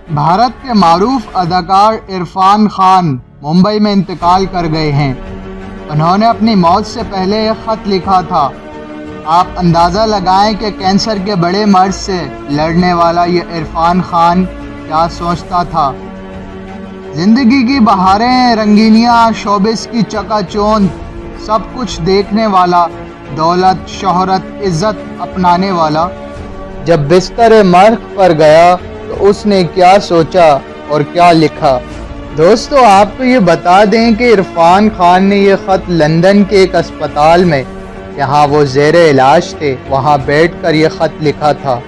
بھارت کے معروف اداکار عرفان خان ممبئی میں انتقال کر گئے ہیں۔ انہوں نے اپنی موت سے پہلے ایک خط لکھا تھا۔ آپ اندازہ لگائیں کہ کینسر کے بڑے مرض سے لڑنے والا یہ عرفان خان کیا سوچتا تھا۔ زندگی کی بہاریں، رنگینیاں، شوبز کی چکا چوند، سب کچھ دیکھنے والا، دولت، شہرت، عزت اپنانے والا، جب بستر مرگ پر گیا تو اس نے کیا سوچا اور کیا لکھا؟ دوستو، آپ کو یہ بتا دیں کہ عرفان خان نے یہ خط لندن کے ایک اسپتال میں، جہاں وہ زیر علاج تھے، وہاں بیٹھ کر یہ خط لکھا تھا۔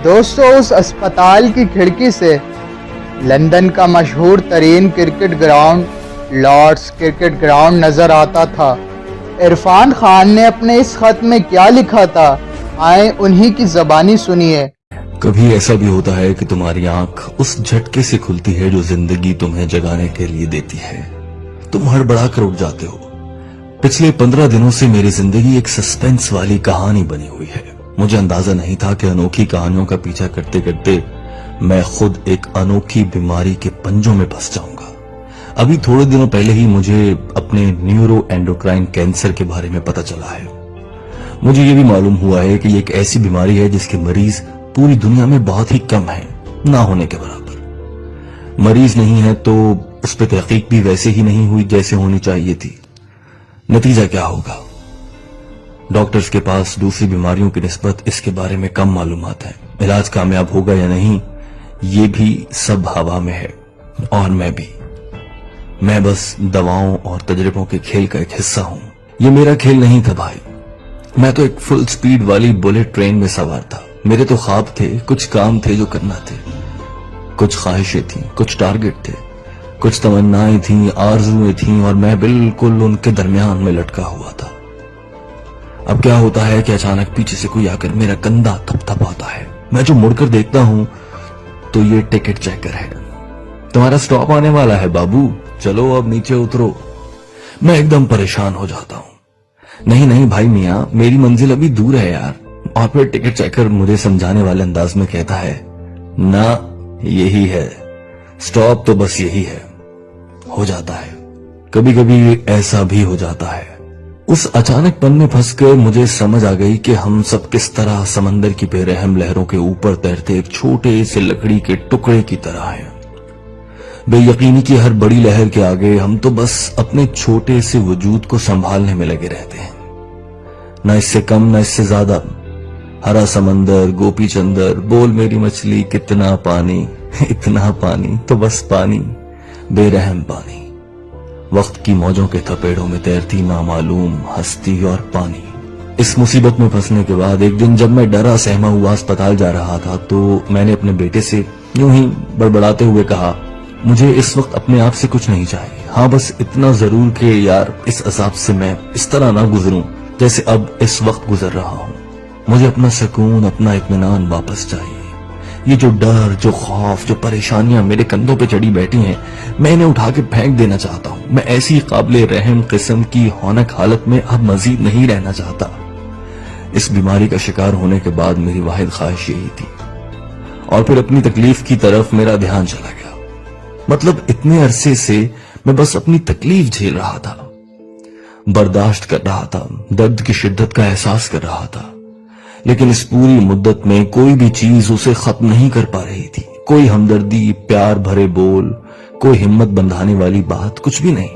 دوستو، اس اسپتال کی کھڑکی سے لندن کا مشہور ترین cricket ground Lord's cricket ground نظر آتا تھا۔ عرفان خان نے اپنے اس خط میں کیا لکھا تھا، آئیں انہی کی زبانی سنیے۔ کبھی ایسا بھی ہوتا ہے کہ تمہاری آنکھ اس جھٹکے سے کھلتی ہے جو زندگی تمہیں جگانے کے لیے دیتی ہے۔ تم ہڑبڑا کر اٹھ جاتے ہو۔ پچھلے 15 دنوں سے میری زندگی ایک سسپینس والی کہانی بنی ہوئی ہے۔ مجھے اندازہ نہیں تھا کہ انوکھی کہانیوں کا پیچھا کرتے کرتے میں خود ایک انوکھی بیماری کے پنجوں میں پھنس جاؤں گا۔ ابھی تھوڑے دنوں پہلے ہی مجھے اپنے نیورو اینڈوکرائن کینسر کے بارے میں پتہ چلا ہے۔ مجھے یہ بھی معلوم ہوا ہے کہ یہ ایک ایسی بیماری ہے جس کے مریض پوری دنیا میں بہت ہی کم ہیں، نہ ہونے کے برابر۔ مریض نہیں ہے تو اس پہ تحقیق بھی ویسے ہی نہیں ہوئی جیسے ہونی چاہیے تھی۔ نتیجہ کیا ہوگا؟ ڈاکٹرز کے پاس دوسری بیماریوں کی نسبت اس کے بارے میں کم معلومات ہیں۔ علاج کامیاب ہوگا یا نہیں، یہ بھی سب ہوا میں ہے، اور میں بس دواؤں اور تجربوں کے کھیل کا ایک حصہ ہوں۔ یہ میرا کھیل نہیں تھا بھائی، میں تو ایک فل سپیڈ والی بلٹ ٹرین میں سوار تھا۔ میرے تو خواب تھے، کچھ کام تھے جو کرنا تھے، کچھ خواہشیں تھیں، کچھ ٹارگٹ تھے، کچھ تمنائیں تھیں، آرزویں تھیں، اور میں بالکل ان کے درمیان میں لٹکا ہوا تھا۔ اب کیا ہوتا ہے کہ اچانک پیچھے سے کوئی آ کر میرا کندھا تھپ تھپ آتا ہے۔ میں جو مڑ کر دیکھتا ہوں تو یہ ٹکٹ چیکر ہے۔ تمہارا سٹاپ آنے والا ہے بابو، چلو اب نیچے اترو۔ میں ایک دم پریشان ہو جاتا ہوں۔ نہیں بھائی میاں، میری منزل ابھی دور ہے یار۔ اور پھر ٹکٹ چیکر مجھے سمجھانے والے انداز میں کہتا ہے، نہ یہی ہے سٹاپ، تو بس یہی ہے۔ ہو جاتا ہے، کبھی کبھی ایسا بھی ہو جاتا ہے۔ اس اچانک پن میں پھنس کر مجھے سمجھ آ گئی کہ ہم سب کس طرح سمندر کی بے رحم لہروں کے اوپر تیرتے ایک چھوٹے سے لکڑی کے ٹکڑے کی طرح ہیں۔ بے یقینی کی ہر بڑی لہر کے آگے ہم تو بس اپنے چھوٹے سے وجود کو سنبھالنے میں لگے رہتے ہیں، نہ اس سے کم نہ اس سے زیادہ۔ ہرا سمندر، گوپی چندر، بول میری مچھلی، کتنا پانی، اتنا پانی، تو بس پانی، بے رحم پانی۔ وقت کی موجوں کے تھپیڑوں میں تیرتی نامعلوم ہستی اور پانی۔ اس مصیبت میں پھنسنے کے بعد ایک دن جب میں ڈرا سہما ہوا اسپتال جا رہا تھا تو میں نے اپنے بیٹے سے یوں ہی بڑبڑاتے ہوئے کہا، مجھے اس وقت اپنے آپ سے کچھ نہیں چاہیے، ہاں بس اتنا ضرور کہ یار اس عذاب سے میں اس طرح نہ گزروں جیسے اب اس وقت گزر رہا ہوں۔ مجھے اپنا سکون، اپنا اطمینان واپس چاہیے۔ یہ جو ڈر، جو خوف، جو پریشانیاں میرے کندھوں پہ چڑھی بیٹھی ہیں، میں انہیں اٹھا کے پھینک دینا چاہتا ہوں۔ میں ایسی قابل رحم قسم کی ہونک حالت میں اب مزید نہیں رہنا چاہتا۔ اس بیماری کا شکار ہونے کے بعد میری واحد خواہش یہی تھی، اور پھر اپنی تکلیف کی طرف میرا دھیان چلا گیا۔ مطلب اتنے عرصے سے میں بس اپنی تکلیف جھیل رہا تھا، برداشت کر رہا تھا، درد کی شدت کا احساس کر رہا تھا، لیکن اس پوری مدت میں کوئی بھی چیز اسے ختم نہیں کر پا رہی تھی۔ کوئی ہمدردی، پیار بھرے بول، کوئی ہمت بندھانے والی بات، کچھ بھی نہیں۔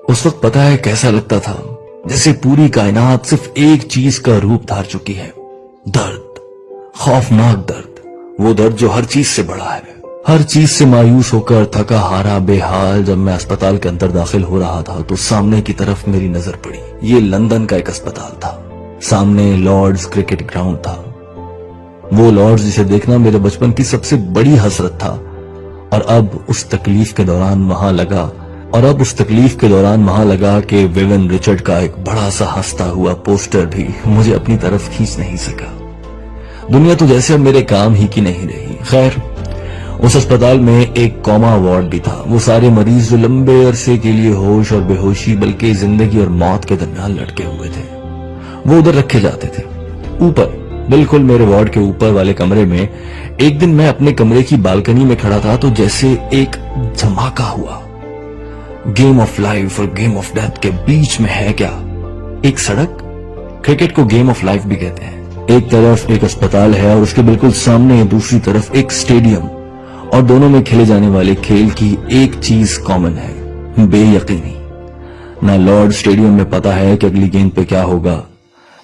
اس وقت پتہ ہے کیسا لگتا تھا، جیسے پوری کائنات صرف ایک چیز کا روپ دھار چکی ہے، درد، خوفناک درد، وہ درد جو ہر چیز سے بڑا ہے۔ ہر چیز سے مایوس ہو کر تھکا ہارا بے حال جب میں اسپتال کے اندر داخل ہو رہا تھا تو سامنے کی طرف میری نظر پڑی۔ یہ لندن کا ایک اسپتال تھا، سامنے لارڈز کرکٹ گراؤنڈ تھا۔ وہ لارڈز جسے دیکھنا میرے بچپن کی سب سے بڑی حسرت تھا، اور اب اس تکلیف کے دوران وہاں لگا کہ ویون رچرڈ کا ایک بڑا سا ہنستا ہوا پوسٹر بھی مجھے اپنی طرف کھینچ نہیں سکا۔ دنیا تو جیسے اب میرے کام ہی کی نہیں رہی۔ خیر، اس اسپتال میں ایک کوما وارڈ بھی تھا، وہ سارے مریض جو لمبے عرصے کے لیے ہوش اور بے ہوشی بلکہ زندگی اور موت کے درمیان لٹکے ہوئے تھے، وہ ادھر رکھے جاتے تھے۔ اوپر بالکل میرے وارڈ کے اوپر والے کمرے میں ایک دن میں اپنے کمرے کی بالکنی میں کھڑا تھا تو جیسے ایک دھماکہ ہوا. گیم آف لائف اور گیم آف ڈیتھ کے بیچ میں ہے کیا؟ ایک سڑک. کرکٹ کو گیم آف لائف بھی کہتے ہیں. ایک طرف ایک اسپتال ہے اور اس کے بالکل سامنے دوسری طرف ایک اسٹیڈیم, اور دونوں میں کھیلے جانے والے کھیل کی ایک چیز کامن ہے, بے یقینی. نہ لارڈ اسٹیڈیم میں پتا ہے کہ اگلی گیند پہ کیا ہوگا,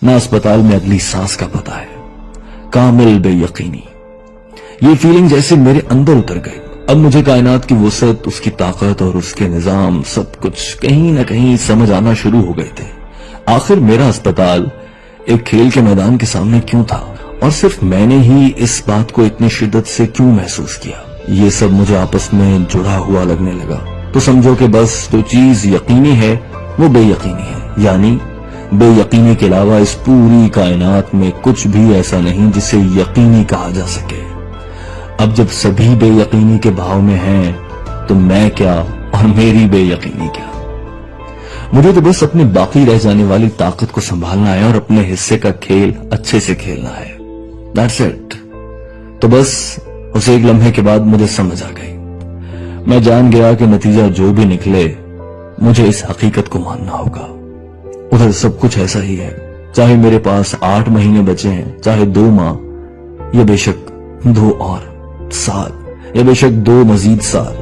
نہ اسپتال میں اگلی سانس کا پتا ہے. کامل بے یقینی. یہ فیلنگ جیسے میرے اندر اتر گئی. اب مجھے کائنات کی وسعت, اس کی طاقت اور اس کے نظام سب کچھ کہیں نہ کہیں سمجھ آنا شروع ہو گئے تھے. آخر میرا اسپتال ایک کھیل کے میدان کے سامنے کیوں تھا, اور صرف میں نے ہی اس بات کو اتنی شدت سے کیوں محسوس کیا؟ یہ سب مجھے آپس میں جڑا ہوا لگنے لگا. تو سمجھو کہ بس جو چیز یقینی ہے وہ بے یقینی ہے, یعنی بے یقینی کے علاوہ اس پوری کائنات میں کچھ بھی ایسا نہیں جسے یقینی کہا جا سکے. اب جب سبھی بے یقینی کے بھاؤ میں ہیں تو میں کیا اور میری بے یقینی کیا؟ مجھے تو بس اپنی باقی رہ جانے والی طاقت کو سنبھالنا ہے اور اپنے حصے کا کھیل اچھے سے کھیلنا ہے. That's it. تو بس اس ایک لمحے کے بعد مجھے سمجھ آ گئی. میں جان گیا کہ نتیجہ جو بھی نکلے مجھے اس حقیقت کو ماننا ہوگا. ادھر سب کچھ ایسا ہی ہے, چاہے میرے پاس 8 مہینے بچے ہیں, چاہے 2 ماہ, یا بے شک 2 اور سال, یا بے شک 2 مزید سال.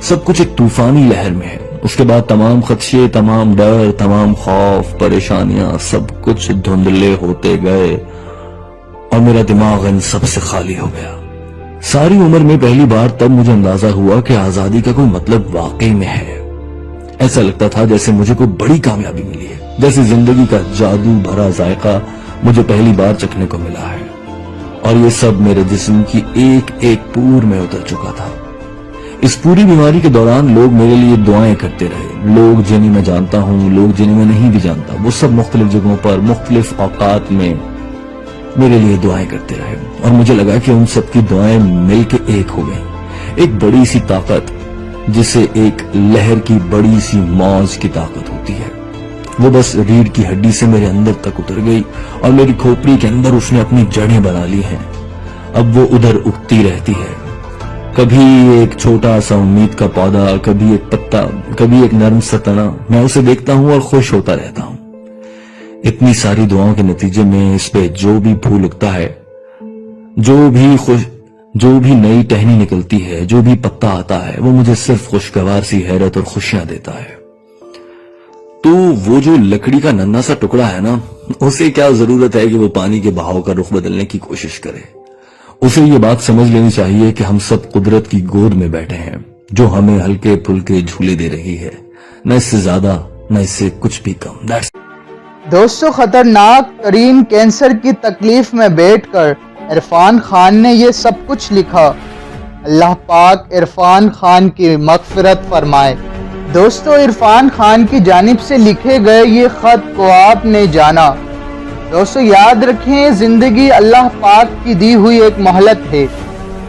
سب کچھ ایک طوفانی لہر میں ہے. اس کے بعد تمام خدشے, تمام ڈر, تمام خوف, پریشانیاں سب کچھ دھندلے ہوتے گئے اور میرا دماغ ان سب سے خالی ہو گیا. ساری عمر میں پہلی بار تب مجھے اندازہ ہوا کہ آزادی کا کوئی مطلب واقعی میں ہے. ایسا لگتا تھا جیسے مجھے کوئی بڑی کامیابی ملی ہے, جیسے زندگی کا جادو بھرا ذائقہ مجھے پہلی بار چکھنے کو ملا ہے, اور یہ سب میرے جسم کی ایک ایک پور میں اتر چکا تھا. اس پوری بیماری کے دوران لوگ میرے لیے دعائیں کرتے رہے. لوگ جنہیں میں جانتا ہوں, لوگ جنہیں میں نہیں بھی جانتا, وہ سب مختلف جگہوں پر مختلف اوقات میں میرے لیے دعائیں کرتے رہے, اور مجھے لگا کہ ان سب کی دعائیں مل کے ایک ہو گئیں. ایک بڑی سی طاقت جسے ایک لہر کی بڑی سی موج کی طاقت ہوتی ہے, وہ بس ریڑھ کی ہڈی سے میرے اندر تک اتر گئی اور میری کھوپڑی کے اندر اس نے اپنی جڑیں بنا لی ہیں. اب وہ ادھر اگتی رہتی ہے, کبھی ایک چھوٹا سا امید کا پودا, کبھی ایک پتا, کبھی ایک نرم سا تنا. میں اسے دیکھتا ہوں اور خوش ہوتا رہتا ہوں. اتنی ساری دعاؤں کے نتیجے میں اس پہ جو بھی پھول اگتا ہے, جو بھی نئی ٹہنی نکلتی ہے, جو بھی پتا آتا ہے, وہ مجھے صرف خوشگوار سی حیرت اور خوشیاں دیتا ہے. تو وہ جو لکڑی کا ننھا سا ٹکڑا ہے نا, اسے کیا ضرورت ہے کہ وہ پانی کے بہاؤ کا رخ بدلنے کی کوشش کرے؟ اسے یہ بات سمجھ لینی چاہیے کہ ہم سب قدرت کی گود میں بیٹھے ہیں جو ہمیں ہلکے پھلکے جھولے دے رہی ہے, نہ اس سے زیادہ نہ اس سے کچھ بھی کم. دوستو, خطرناک ترین کینسر کی تکلیف میں بیٹھ کر عرفان خان نے یہ سب کچھ لکھا. اللہ پاک عرفان خان کی مغفرت فرمائے. دوستو, عرفان خان کی جانب سے لکھے گئے یہ خط کو آپ نے جانا. دوستو, یاد رکھیں, زندگی اللہ پاک کی دی ہوئی ایک مہلت ہے.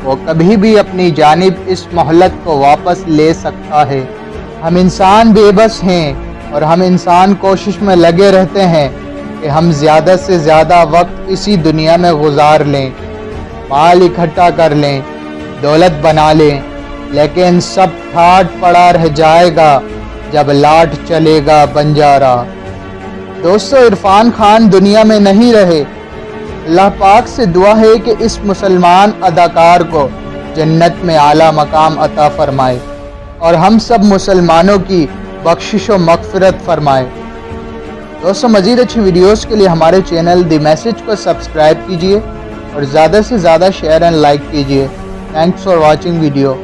وہ کبھی بھی اپنی جانب اس مہلت کو واپس لے سکتا ہے. ہم انسان بے بس ہیں اور ہم انسان کوشش میں لگے رہتے ہیں کہ ہم زیادہ سے زیادہ وقت اسی دنیا میں گزار لیں, مال اکٹھا کر لیں, دولت بنا لیں, لیکن سب ٹھاٹ پڑا رہ جائے گا جب لاٹ چلے گا بنجارا. دوستو, عرفان خان دنیا میں نہیں رہے. اللہ پاک سے دعا ہے کہ اس مسلمان اداکار کو جنت میں اعلیٰ مقام عطا فرمائے اور ہم سب مسلمانوں کی بخشش و مغفرت فرمائے. دوستو, مزید اچھی ویڈیوز کے لیے ہمارے چینل دی میسج کو سبسکرائب کیجیے اور زیادہ سے زیادہ شیئر اینڈ لائک کیجیے. Thanks for watching video.